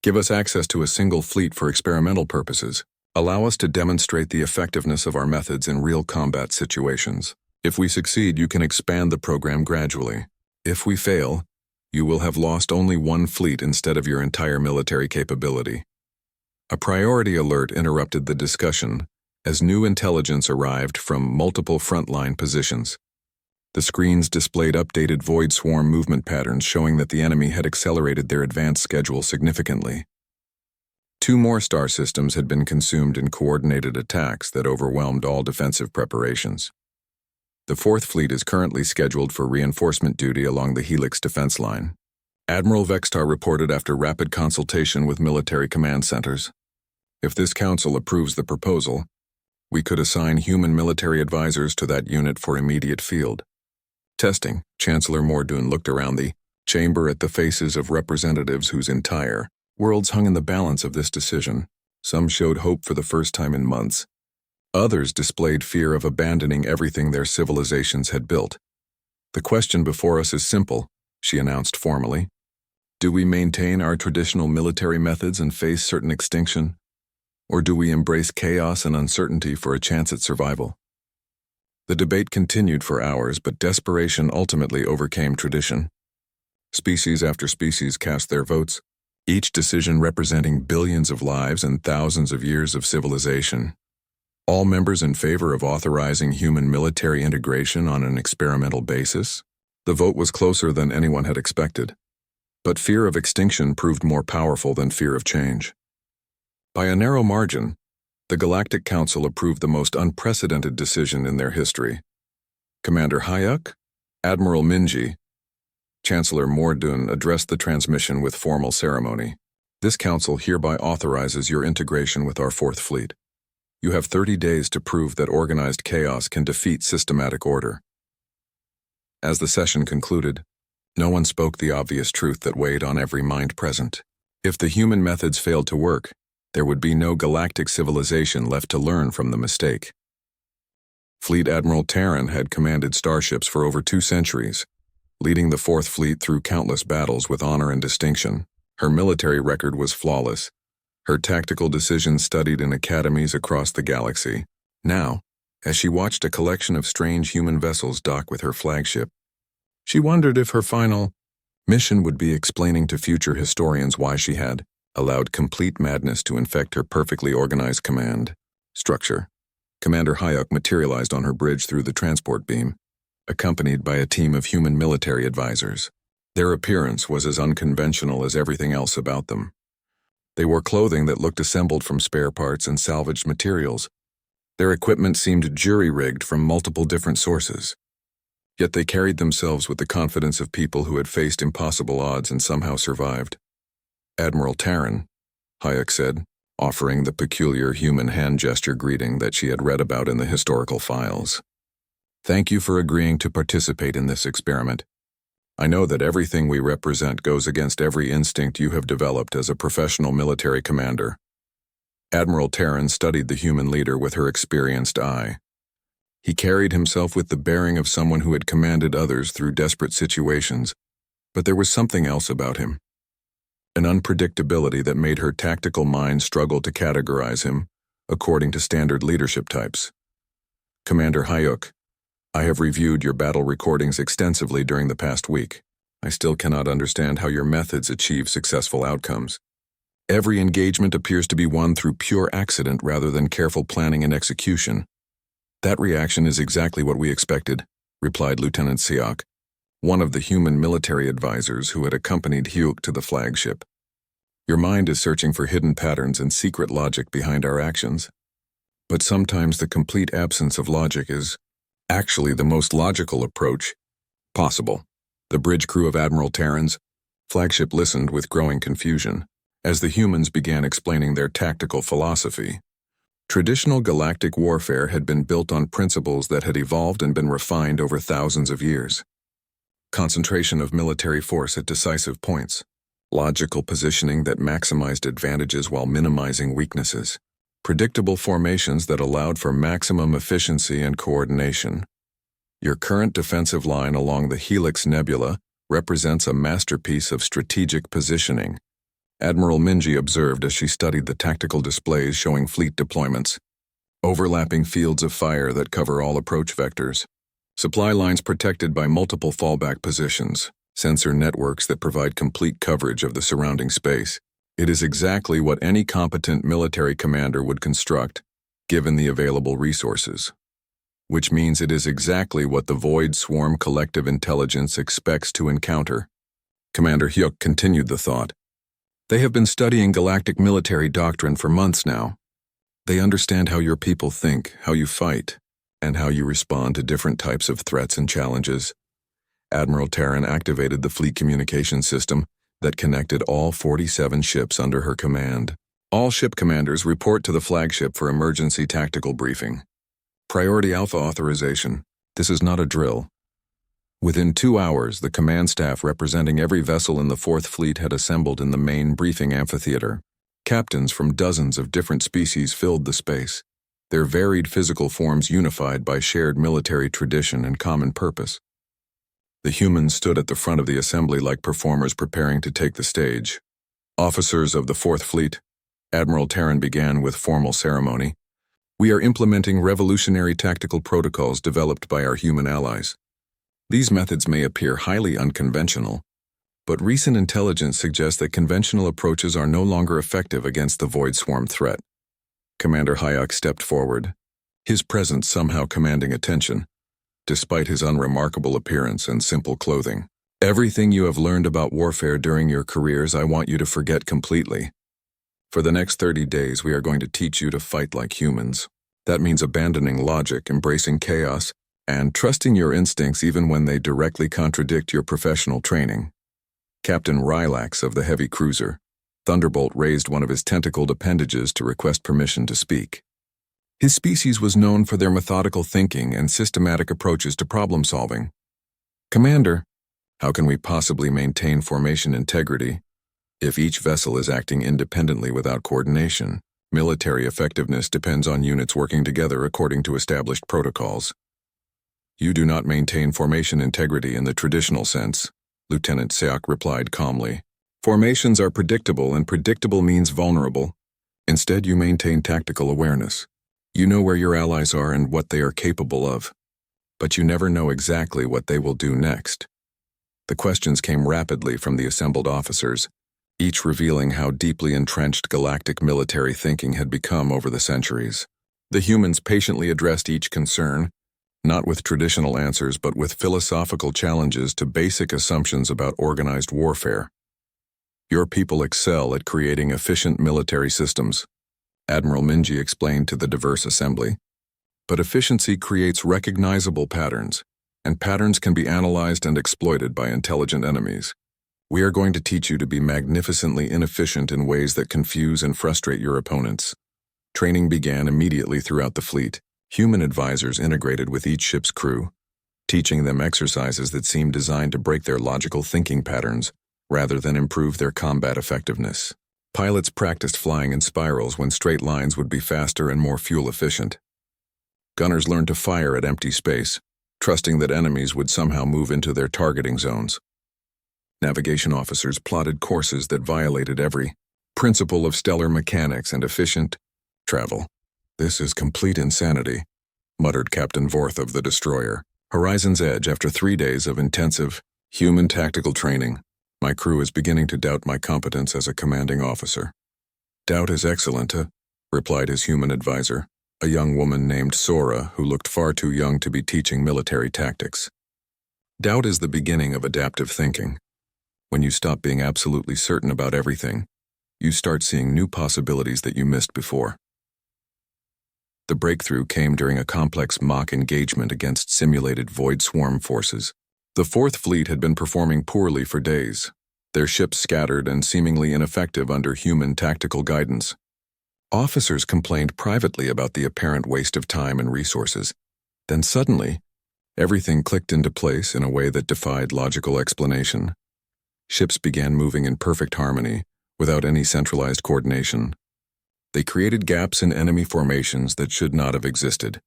Give us access to a single fleet for experimental purposes. Allow us to demonstrate the effectiveness of our methods in real combat situations. If we succeed, you can expand the program gradually. If we fail, you will have lost only one fleet instead of your entire military capability. A priority alert interrupted the discussion as new intelligence arrived from multiple frontline positions. The screens displayed updated Void Swarm movement patterns showing that the enemy had accelerated their advance schedule significantly. 2 more star systems had been consumed in coordinated attacks that overwhelmed all defensive preparations. The 4th Fleet is currently scheduled for reinforcement duty along the Helix defense line. Admiral Vextar reported after rapid consultation with military command centers. If this council approves the proposal, we could assign human military advisors to that unit for immediate field testing. Chancellor Mordoon looked around the chamber at the faces of representatives whose entire worlds hung in the balance of this decision. Some showed hope for the first time in months. Others displayed fear of abandoning everything their civilizations had built. The question before us is simple, she announced formally. Do we maintain our traditional military methods and face certain extinction? Or do we embrace chaos and uncertainty for a chance at survival? The debate continued for hours, but desperation ultimately overcame tradition. Species after species cast their votes, each decision representing billions of lives and thousands of years of civilization. All members in favor of authorizing human military integration on an experimental basis. The vote was closer than anyone had expected. But fear of extinction proved more powerful than fear of change. By a narrow margin, the Galactic Council approved the most unprecedented decision in their history. Commander Hayek, Admiral Minji, Chancellor Mordoon addressed the transmission with formal ceremony. This council hereby authorizes your integration with our 4th Fleet. You have 30 days to prove that organized chaos can defeat systematic order. As the session concluded, no one spoke the obvious truth that weighed on every mind present. If the human methods failed to work, there would be no galactic civilization left to learn from the mistake. Fleet Admiral Terran had commanded starships for over 2 centuries, leading the 4th Fleet through countless battles with honor and distinction. Her military record was flawless, her tactical decisions studied in academies across the galaxy. Now, as she watched a collection of strange human vessels dock with her flagship, she wondered if her final mission would be explaining to future historians why she had allowed complete madness to infect her perfectly organized command structure. Commander Hayek materialized on her bridge through the transport beam, accompanied by a team of human military advisors. Their appearance was as unconventional as everything else about them. They wore clothing that looked assembled from spare parts and salvaged materials. Their equipment seemed jury-rigged from multiple different sources. Yet they carried themselves with the confidence of people who had faced impossible odds and somehow survived. "Admiral Taryn," Hayek said, offering the peculiar human hand gesture greeting that she had read about in the historical files. "Thank you for agreeing to participate in this experiment. I know that everything we represent goes against every instinct you have developed as a professional military commander." Admiral Taryn studied the human leader with her experienced eye. He carried himself with the bearing of someone who had commanded others through desperate situations, but there was something else about him. An unpredictability that made her tactical mind struggle to categorize him, according to standard leadership types. "Commander Hayek, I have reviewed your battle recordings extensively during the past week. I still cannot understand how your methods achieve successful outcomes. Every engagement appears to be won through pure accident rather than careful planning and execution." "That reaction is exactly what we expected," replied Lieutenant Siak, one of the human military advisors who had accompanied Hyuk to the flagship. "Your mind is searching for hidden patterns and secret logic behind our actions. But sometimes the complete absence of logic is actually the most logical approach possible." The bridge crew of Admiral Taryn's flagship listened with growing confusion as the humans began explaining their tactical philosophy. Traditional galactic warfare had been built on principles that had evolved and been refined over thousands of years. Concentration of military force at decisive points, logical positioning that maximized advantages while minimizing weaknesses, predictable formations that allowed for maximum efficiency and coordination. Your current defensive line along the Helix Nebula represents a masterpiece of strategic positioning, Admiral Minji observed as she studied the tactical displays showing fleet deployments. Overlapping fields of fire that cover all approach vectors. Supply lines protected by multiple fallback positions. Sensor networks that provide complete coverage of the surrounding space. It is exactly what any competent military commander would construct, given the available resources. Which means it is exactly what the Void Swarm collective intelligence expects to encounter. Commander Hyuk continued the thought. They have been studying galactic military doctrine for months now. They understand how your people think, how you fight, and how you respond to different types of threats and challenges. Admiral Taryn activated the fleet communication system that connected all 47 ships under her command. All ship commanders report to the flagship for emergency tactical briefing. Priority Alpha authorization. This is not a drill. Within 2 hours, the command staff representing every vessel in the 4th Fleet had assembled in the main briefing amphitheater. Captains from dozens of different species filled the space, their varied physical forms unified by shared military tradition and common purpose. The humans stood at the front of the assembly like performers preparing to take the stage. "Officers of the 4th Fleet," Admiral Taryn began with formal ceremony, "we are implementing revolutionary tactical protocols developed by our human allies. These methods may appear highly unconventional, but recent intelligence suggests that conventional approaches are no longer effective against the Void Swarm threat." Commander Hayek stepped forward, his presence somehow commanding attention, despite his unremarkable appearance and simple clothing. "Everything you have learned about warfare during your careers I want you to forget completely. For the next 30 days we are going to teach you to fight like humans. That means abandoning logic, embracing chaos, and trusting your instincts even when they directly contradict your professional training." Captain Rylax of the heavy cruiser, Thunderbolt, raised one of his tentacled appendages to request permission to speak. His species was known for their methodical thinking and systematic approaches to problem solving. "Commander, how can we possibly maintain formation integrity if each vessel is acting independently without coordination? Military effectiveness depends on units working together according to established protocols." "You do not maintain formation integrity in the traditional sense," Lieutenant Seok replied calmly. "Formations are predictable, and predictable means vulnerable. Instead, you maintain tactical awareness. You know where your allies are and what they are capable of, but you never know exactly what they will do next." The questions came rapidly from the assembled officers, each revealing how deeply entrenched galactic military thinking had become over the centuries. The humans patiently addressed each concern, not with traditional answers but with philosophical challenges to basic assumptions about organized warfare. "Your people excel at creating efficient military systems," Admiral Minji explained to the diverse assembly. But efficiency creates recognizable patterns, and patterns can be analyzed and exploited by intelligent enemies. We are going to teach you to be magnificently inefficient in ways that confuse and frustrate your opponents. Training began immediately throughout the fleet. Human advisors integrated with each ship's crew, teaching them exercises that seemed designed to break their logical thinking patterns rather than improve their combat effectiveness. Pilots practiced flying in spirals when straight lines would be faster and more fuel efficient. Gunners learned to fire at empty space, trusting that enemies would somehow move into their targeting zones. Navigation officers plotted courses that violated every principle of stellar mechanics and efficient travel. "This is complete insanity," muttered Captain Vorth of the destroyer. Horizon's Edge. After 3 days of intensive human tactical training, my crew is beginning to doubt my competence as a commanding officer. "Doubt is excellent," replied his human advisor, a young woman named Sora who looked far too young to be teaching military tactics. Doubt is the beginning of adaptive thinking. When you stop being absolutely certain about everything, you start seeing new possibilities that you missed before. The breakthrough came during a complex mock engagement against simulated void swarm forces. The Fourth Fleet had been performing poorly for days, their ships scattered and seemingly ineffective under human tactical guidance. Officers complained privately about the apparent waste of time and resources. Then suddenly, everything clicked into place in a way that defied logical explanation. Ships began moving in perfect harmony, without any centralized coordination. They created gaps in enemy formations that should not have existed.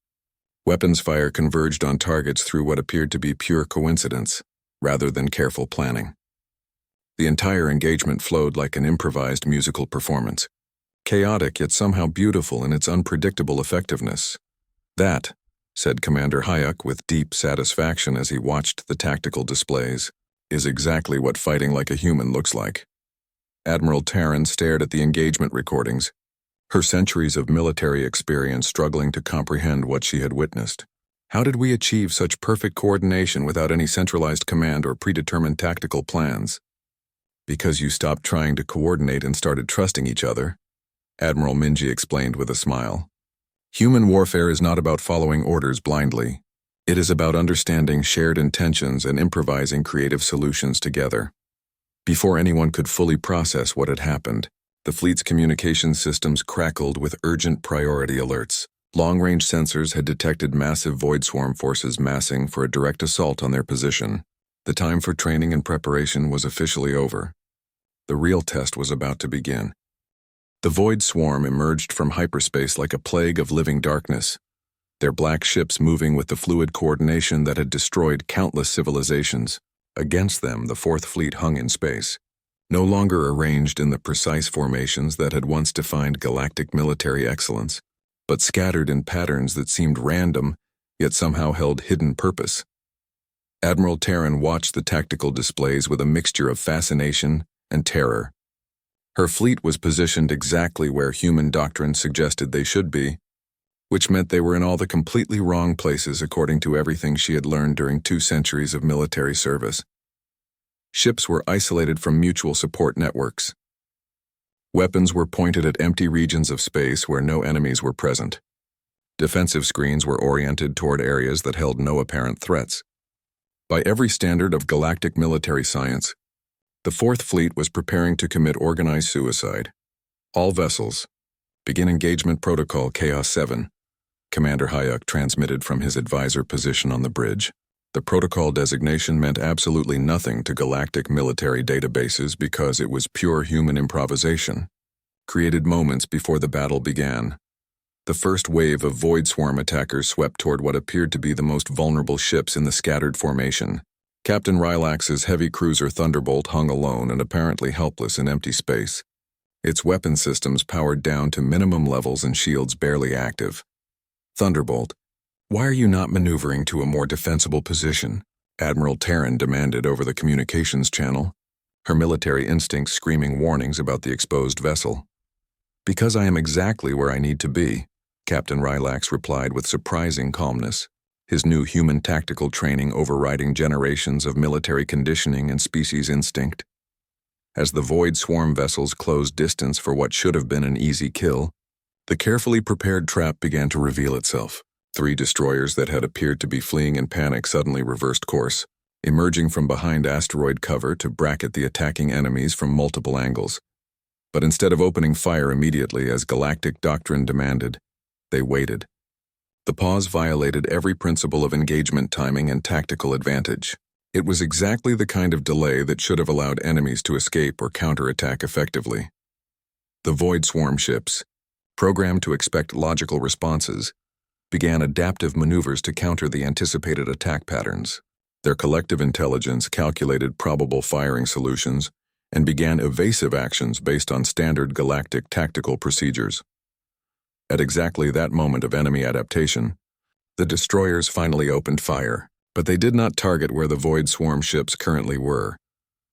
Weapons fire converged on targets through what appeared to be pure coincidence, rather than careful planning. The entire engagement flowed like an improvised musical performance, chaotic yet somehow beautiful in its unpredictable effectiveness. "That," said Commander Hayek with deep satisfaction as he watched the tactical displays, "is exactly what fighting like a human looks like." Admiral Terran stared at the engagement recordings, her centuries of military experience struggling to comprehend what she had witnessed. "How did we achieve such perfect coordination without any centralized command or predetermined tactical plans?" "Because you stopped trying to coordinate and started trusting each other," Admiral Minji explained with a smile. "Human warfare is not about following orders blindly. It is about understanding shared intentions and improvising creative solutions together." Before anyone could fully process what had happened, the fleet's communication systems crackled with urgent priority alerts. Long-range sensors had detected massive void swarm forces massing for a direct assault on their position. The time for training and preparation was officially over. The real test was about to begin. The void swarm emerged from hyperspace like a plague of living darkness, their black ships moving with the fluid coordination that had destroyed countless civilizations. Against them, the Fourth Fleet hung in space, no longer arranged in the precise formations that had once defined galactic military excellence, but scattered in patterns that seemed random, yet somehow held hidden purpose. Admiral Terran watched the tactical displays with a mixture of fascination and terror. Her fleet was positioned exactly where human doctrine suggested they should be, which meant they were in all the completely wrong places according to everything she had learned during 2 centuries of military service. Ships were isolated from mutual support networks. Weapons were pointed at empty regions of space where no enemies were present. Defensive screens were oriented toward areas that held no apparent threats. By every standard of galactic military science, the Fourth Fleet was preparing to commit organized suicide. "All vessels, begin engagement protocol Chaos 7, Commander Hayek transmitted from his advisor position on the bridge. The protocol designation meant absolutely nothing to galactic military databases because it was pure human improvisation, created moments before the battle began. The first wave of void swarm attackers swept toward what appeared to be the most vulnerable ships in the scattered formation. Captain Rylax's heavy cruiser Thunderbolt hung alone and apparently helpless in empty space, its weapon systems powered down to minimum levels and shields barely active. "Thunderbolt, why are you not maneuvering to a more defensible position?" Admiral Terran demanded over the communications channel, her military instincts screaming warnings about the exposed vessel. "Because I am exactly where I need to be," Captain Rylax replied with surprising calmness, his new human tactical training overriding generations of military conditioning and species instinct. As the void swarm vessels closed distance for what should have been an easy kill, the carefully prepared trap began to reveal itself. Three destroyers that had appeared to be fleeing in panic suddenly reversed course, emerging from behind asteroid cover to bracket the attacking enemies from multiple angles. But instead of opening fire immediately as galactic doctrine demanded, they waited. The pause violated every principle of engagement timing and tactical advantage. It was exactly the kind of delay that should have allowed enemies to escape or counterattack effectively. The Void Swarm ships, programmed to expect logical responses, began adaptive maneuvers to counter the anticipated attack patterns. Their collective intelligence calculated probable firing solutions and began evasive actions based on standard galactic tactical procedures. At exactly that moment of enemy adaptation, the destroyers finally opened fire, but they did not target where the Void Swarm ships currently were,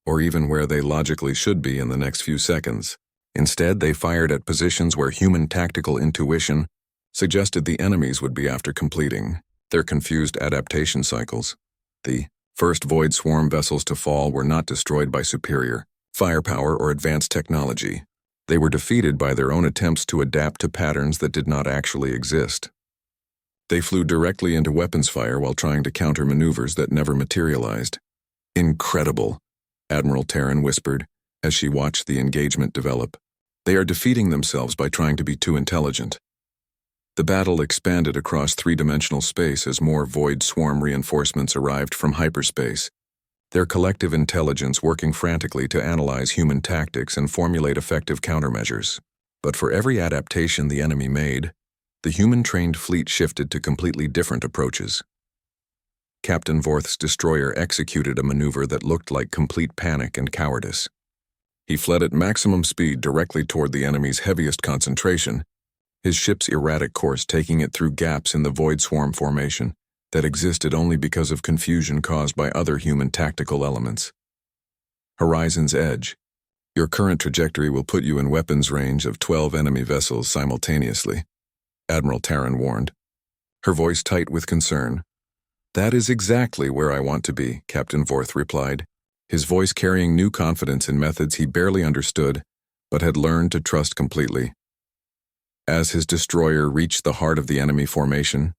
or even where they logically should be in the next few seconds. Instead, they fired at positions where human tactical intuition suggested the enemies would be after completing their confused adaptation cycles. The first Void Swarm vessels to fall were not destroyed by superior firepower or advanced technology. They were defeated by their own attempts to adapt to patterns that did not actually exist. They flew directly into weapons fire while trying to counter maneuvers that never materialized. "Incredible," Admiral Terran whispered as she watched the engagement develop. "They are defeating themselves by trying to be too intelligent." The battle expanded across three-dimensional space as more Void Swarm reinforcements arrived from hyperspace, their collective intelligence working frantically to analyze human tactics and formulate effective countermeasures. But for every adaptation the enemy made, the human-trained fleet shifted to completely different approaches. Captain Vorth's destroyer executed a maneuver that looked like complete panic and cowardice. He fled at maximum speed directly toward the enemy's heaviest concentration, his ship's erratic course taking it through gaps in the Void Swarm formation that existed only because of confusion caused by other human tactical elements. Horizon's Edge. Your current trajectory will put you in weapons range of 12 enemy vessels simultaneously, Admiral Terran warned, her voice tight with concern. "That is exactly where I want to be," Captain Vorth replied, his voice carrying new confidence in methods he barely understood but had learned to trust completely. As his destroyer reached the heart of the enemy formation,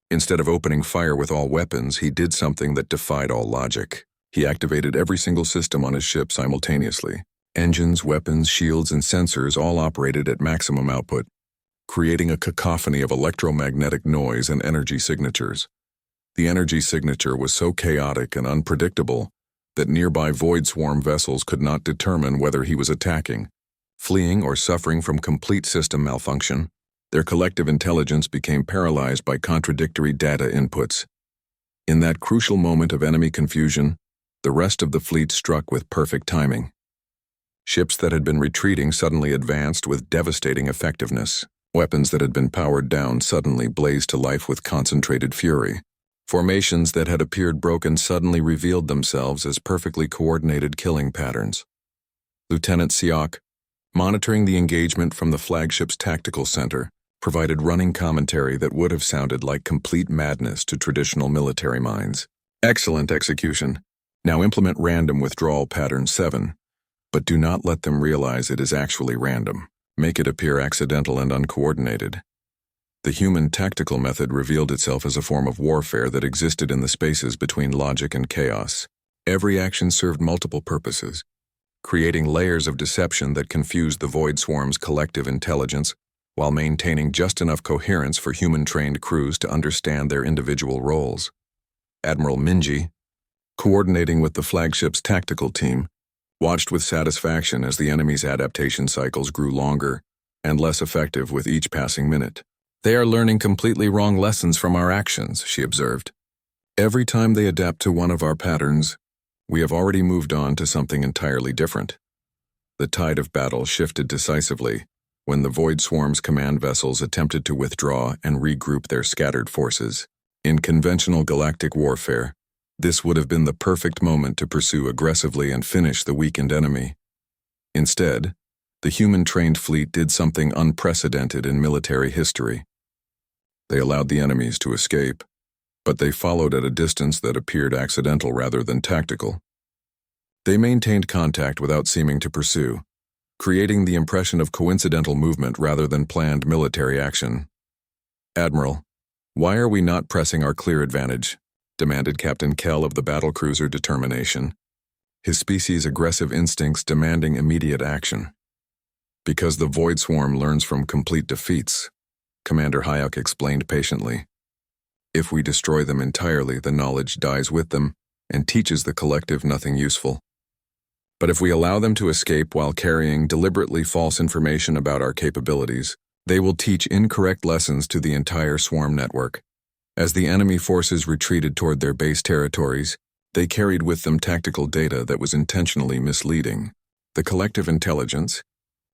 instead of opening fire with all weapons, he did something that defied all logic. He activated every single system on his ship simultaneously. Engines, weapons, shields, and sensors all operated at maximum output, creating a cacophony of electromagnetic noise and energy signatures. The energy signature was so chaotic and unpredictable that nearby Void Swarm vessels could not determine whether he was attacking, fleeing, or suffering from complete system malfunction. Their collective intelligence became paralyzed by contradictory data inputs. In that crucial moment of enemy confusion, the rest of the fleet struck with perfect timing. Ships that had been retreating suddenly advanced with devastating effectiveness. Weapons that had been powered down suddenly blazed to life with concentrated fury. Formations that had appeared broken suddenly revealed themselves as perfectly coordinated killing patterns. Lieutenant Siak, monitoring the engagement from the flagship's tactical center, provided running commentary that would have sounded like complete madness to traditional military minds. "Excellent execution. Now implement random withdrawal pattern 7, but do not let them realize it is actually random. Make it appear accidental and uncoordinated." The human tactical method revealed itself as a form of warfare that existed in the spaces between logic and chaos. Every action served multiple purposes, creating layers of deception that confused the Void Swarm's collective intelligence while maintaining just enough coherence for human-trained crews to understand their individual roles. Admiral Minji, coordinating with the flagship's tactical team, watched with satisfaction as the enemy's adaptation cycles grew longer and less effective with each passing minute. "They are learning completely wrong lessons from our actions," she observed. "Every time they adapt to one of our patterns, we have already moved on to something entirely different." The tide of battle shifted decisively when the Void Swarm's command vessels attempted to withdraw and regroup their scattered forces. In conventional galactic warfare, this would have been the perfect moment to pursue aggressively and finish the weakened enemy. Instead, the human-trained fleet did something unprecedented in military history. They allowed the enemies to escape, but they followed at a distance that appeared accidental rather than tactical. They maintained contact without seeming to pursue, creating the impression of coincidental movement rather than planned military action. "Admiral, "Why are we not pressing our clear advantage?" demanded Captain Kell of the battlecruiser Determination, his species' aggressive instincts demanding immediate action. "Because the Void Swarm learns from complete defeats," Commander Hayek explained patiently. "If we destroy them entirely, the knowledge dies with them and teaches the collective nothing useful. But if we allow them to escape while carrying deliberately false information about our capabilities, they will teach incorrect lessons to the entire swarm network. As the enemy forces retreated toward their base territories, they carried with them tactical data that was intentionally misleading. The collective intelligence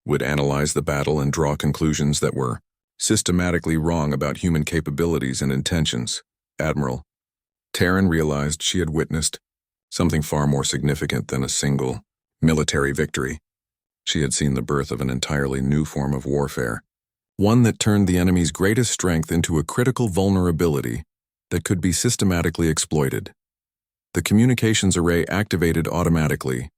would analyze the battle and draw conclusions that were systematically wrong about human capabilities and intentions." Admiral Terran realized she had witnessed something far more significant than a single military victory. She had seen the birth of an entirely new form of warfare, one that turned the enemy's greatest strength into a critical vulnerability that could be systematically exploited. The communications array activated automatically,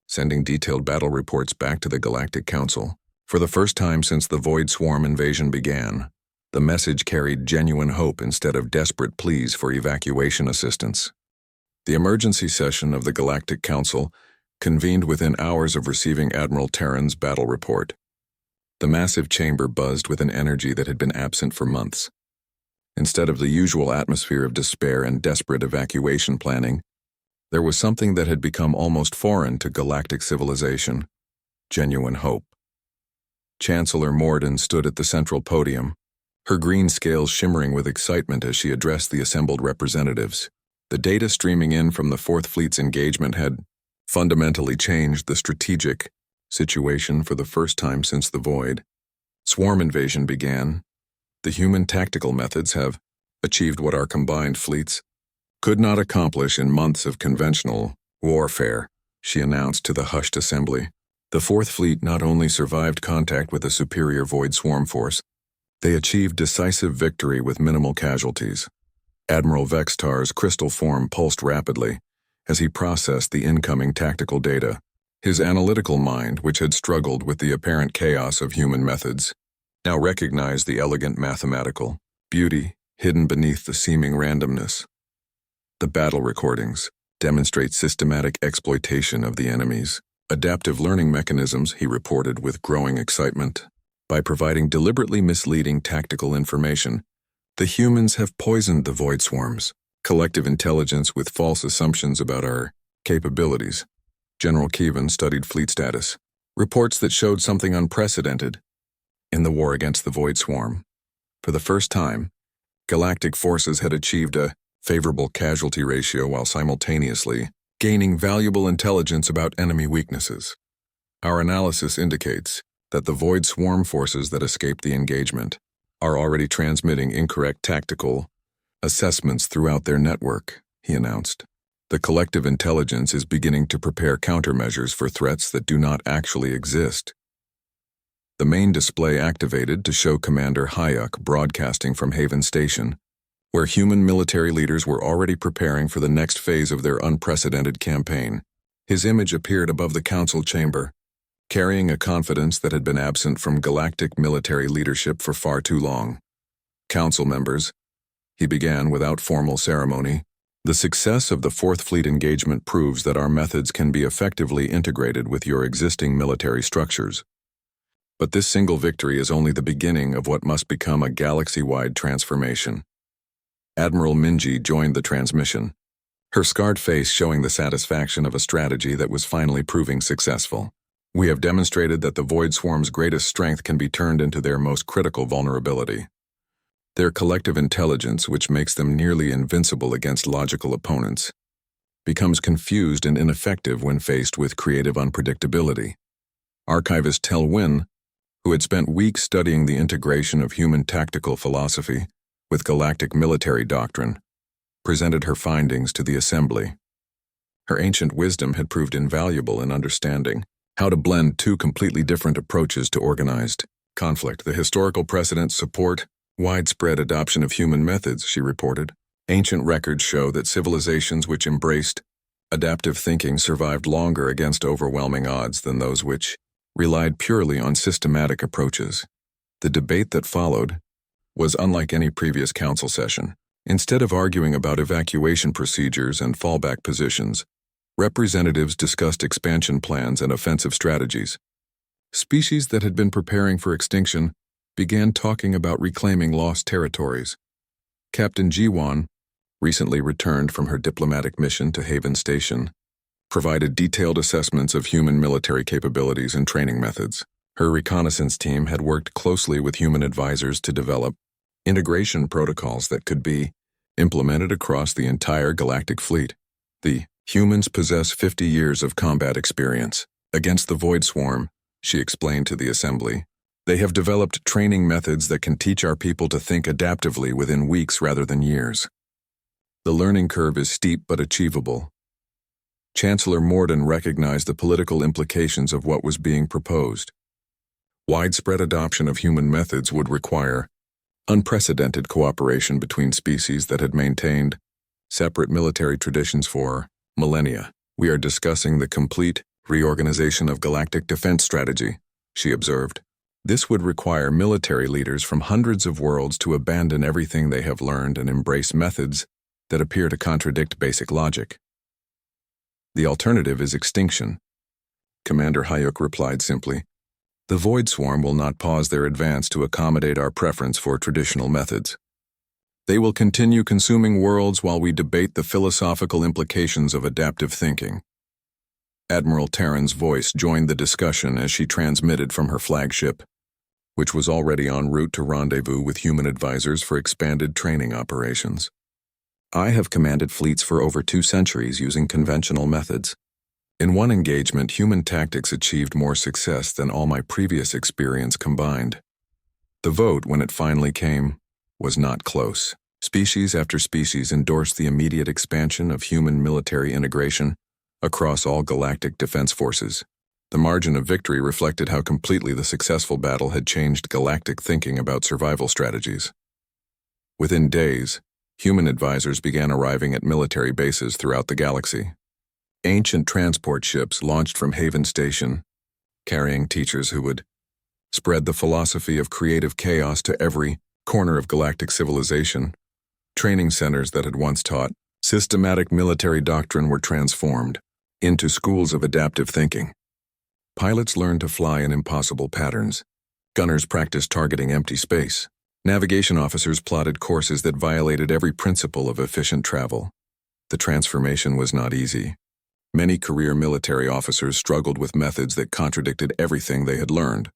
sending detailed battle reports back to the Galactic Council. For the first time since the Void Swarm invasion began, the message carried genuine hope instead of desperate pleas for evacuation assistance. The emergency session of the Galactic Council convened within hours of receiving Admiral Terran's battle report. The massive chamber buzzed with an energy that had been absent for months. Instead of the usual atmosphere of despair and desperate evacuation planning, there was something that had become almost foreign to galactic civilization: genuine hope. Chancellor Morden stood at the central podium, her green scales shimmering with excitement as she addressed the assembled representatives. The data streaming in from the Fourth Fleet's engagement had fundamentally changed the strategic situation for the first time since the Void Swarm invasion began. The human tactical methods have achieved what our combined fleets could not accomplish in months of conventional warfare, she announced to the hushed assembly. The Fourth Fleet not only survived contact with a superior Void Swarm force, they achieved decisive victory with minimal casualties. Admiral Vextar's crystal form pulsed rapidly as he processed the incoming tactical data. His analytical mind, which had struggled with the apparent chaos of human methods, now recognized the elegant mathematical beauty hidden beneath the seeming randomness. The battle recordings demonstrate systematic exploitation of the enemy's adaptive learning mechanisms, he reported with growing excitement. By providing deliberately misleading tactical information, the humans have poisoned the Void Swarm's collective intelligence with false assumptions about our capabilities. General Keevan studied fleet status, reports that showed something unprecedented in the war against the Void Swarm. For the first time, galactic forces had achieved a favorable casualty ratio while simultaneously gaining valuable intelligence about enemy weaknesses. Our analysis indicates that the Void Swarm forces that escaped the engagement are already transmitting incorrect tactical assessments throughout their network, he announced. The collective intelligence is beginning to prepare countermeasures for threats that do not actually exist. The main display activated to show Commander Hayek broadcasting from Haven Station, where human military leaders were already preparing for the next phase of their unprecedented campaign. His image appeared above the council chamber, carrying a confidence that had been absent from galactic military leadership for far too long. "Council members," he began without formal ceremony, "the success of the Fourth Fleet engagement proves that our methods can be effectively integrated with your existing military structures. But this single victory is only the beginning of what must become a galaxy-wide transformation." Admiral Minji joined the transmission, her scarred face showing the satisfaction of a strategy that was finally proving successful. "We have demonstrated that the Void Swarm's greatest strength can be turned into their most critical vulnerability. Their collective intelligence, which makes them nearly invincible against logical opponents, becomes confused and ineffective when faced with creative unpredictability." Archivist Tel Win, who had spent weeks studying the integration of human tactical philosophy with galactic military doctrine, presented her findings to the assembly. Her ancient wisdom had proved invaluable in understanding how to blend two completely different approaches to organized conflict. "The historical precedents support widespread adoption of human methods," she reported. "Ancient records show that civilizations which embraced adaptive thinking survived longer against overwhelming odds than those which relied purely on systematic approaches." The debate that followed was unlike any previous council session. Instead of arguing about evacuation procedures and fallback positions, representatives discussed expansion plans and offensive strategies. Species that had been preparing for extinction began talking about reclaiming lost territories. Captain Jiwan, recently returned from her diplomatic mission to Haven Station, provided detailed assessments of human military capabilities and training methods. Her reconnaissance team had worked closely with human advisors to develop integration protocols that could be implemented across the entire galactic fleet. The humans possess 50 years of combat experience against the Void Swarm, she explained to the assembly. They have developed training methods that can teach our people to think adaptively within weeks rather than years. The learning curve is steep but achievable. Chancellor Morden recognized the political implications of what was being proposed. Widespread adoption of human methods would require unprecedented cooperation between species that had maintained separate military traditions for millennia. We are discussing the complete reorganization of galactic defense strategy, she observed. This would require military leaders from hundreds of worlds to abandon everything they have learned and embrace methods that appear to contradict basic logic. The alternative is extinction. Commander Hayuk replied simply. The Void Swarm will not pause their advance to accommodate our preference for traditional methods. They will continue consuming worlds while we debate the philosophical implications of adaptive thinking. Admiral Terran's voice joined the discussion as she transmitted from her flagship, which was already en route to rendezvous with human advisors for expanded training operations. I have commanded fleets for over 2 centuries using conventional methods. In one engagement, human tactics achieved more success than all my previous experience combined. The vote, when it finally came, was not close. Species after species endorsed the immediate expansion of human military integration across all galactic defense forces. The margin of victory reflected how completely the successful battle had changed galactic thinking about survival strategies. Within days, human advisors began arriving at military bases throughout the galaxy. Ancient transport ships launched from Haven Station, carrying teachers who would spread the philosophy of creative chaos to every corner of galactic civilization. Training centers that had once taught systematic military doctrine were transformed into schools of adaptive thinking. Pilots learned to fly in impossible patterns. Gunners practiced targeting empty space. Navigation officers plotted courses that violated every principle of efficient travel. The transformation was not easy. Many career military officers struggled with methods that contradicted everything they had learned.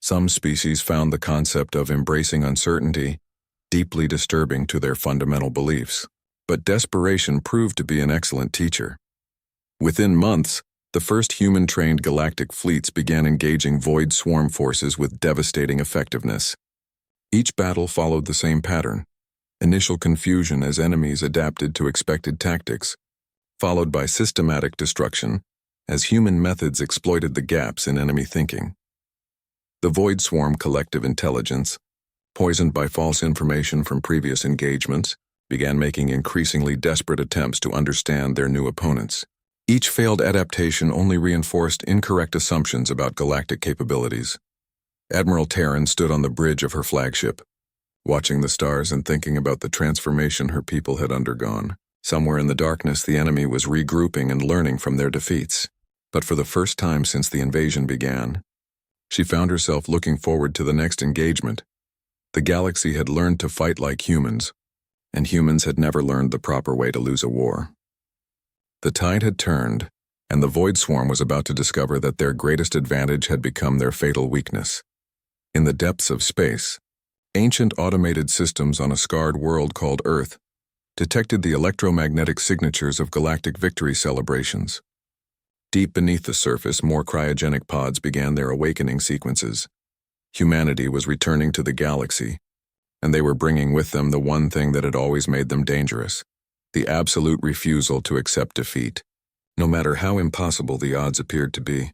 Some species found the concept of embracing uncertainty deeply disturbing to their fundamental beliefs. But desperation proved to be an excellent teacher. Within months, the first human-trained galactic fleets began engaging Void Swarm forces with devastating effectiveness. Each battle followed the same pattern: initial confusion as enemies adapted to expected tactics, followed by systematic destruction as human methods exploited the gaps in enemy thinking. The Void Swarm collective intelligence, poisoned by false information from previous engagements, began making increasingly desperate attempts to understand their new opponents. Each failed adaptation only reinforced incorrect assumptions about galactic capabilities. Admiral Terran stood on the bridge of her flagship, watching the stars and thinking about the transformation her people had undergone. Somewhere in the darkness, the enemy was regrouping and learning from their defeats. But for the first time since the invasion began, she found herself looking forward to the next engagement. The galaxy had learned to fight like humans, and humans had never learned the proper way to lose a war. The tide had turned, and the Void Swarm was about to discover that their greatest advantage had become their fatal weakness. In the depths of space, ancient automated systems on a scarred world called Earth detected the electromagnetic signatures of galactic victory celebrations. Deep beneath the surface, more cryogenic pods began their awakening sequences. Humanity was returning to the galaxy, and they were bringing with them the one thing that had always made them dangerous: the absolute refusal to accept defeat, no matter how impossible the odds appeared to be.